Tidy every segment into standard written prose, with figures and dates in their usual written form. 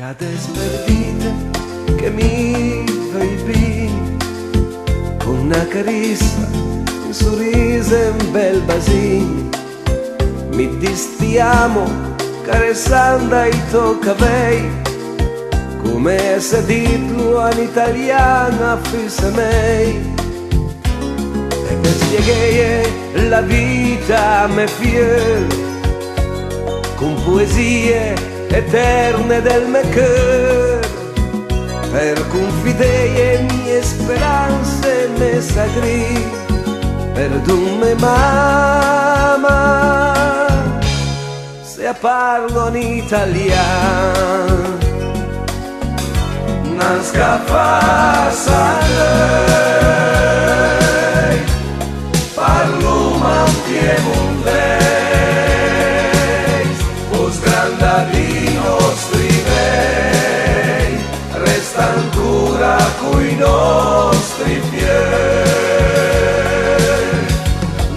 ades perdite che mi fai bene, con una carissa, un sorriso e un bel basin. Mi distiamo carezzando i tuoi capelli, come se dirlo in italiano fissa me. E per spiegare la vita a me fiel, con poesie eterne del mio cuore, per confidare mie speranze me sagri, per dunque mamma se parlo in italiano. Non scappa lei, parlo ma piemontese, o sgranda di nostri bei, resta ancora coi nostri piedi.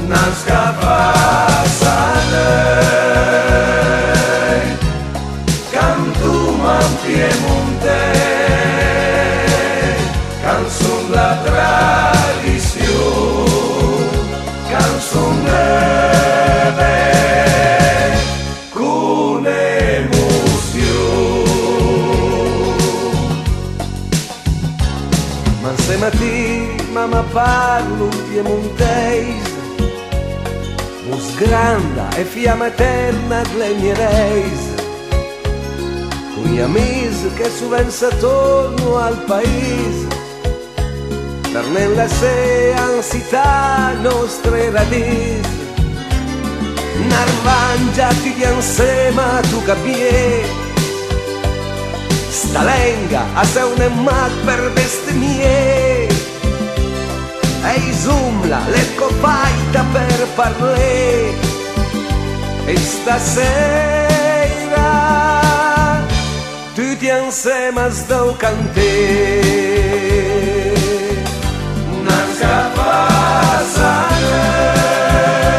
Non scappa lei, canto ma piemontese, canzone la tradizione, canzone bella con emozione. Ma se mamma parlo piemontese, un sgranda e fiamma eterna delle mie reise, con gli amici che suvenza attorno al paese, per nella se ansità nostre radici. Narvangia ti insieme a tu capie, sta lenga a se un mag per bestemie, e isumla le copaita per parlare. E stasera tutti insieme sto cantare. Non scappa lei,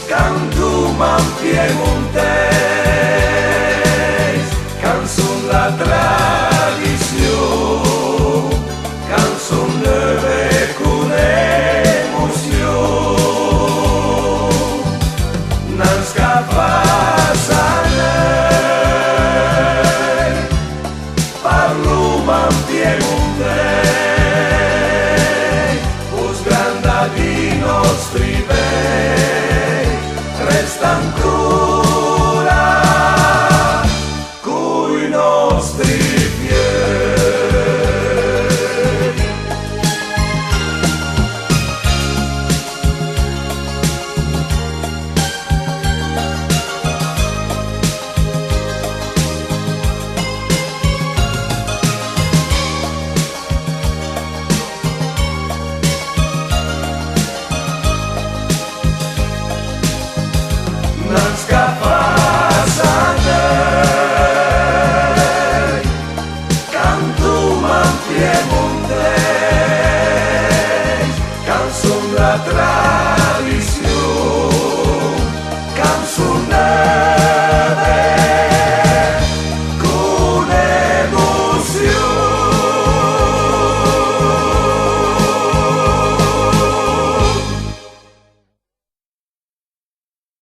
canto ma piemontese, canzone la tradizione, canzone con emozione. Non scappa lei, parlo ma piemontese,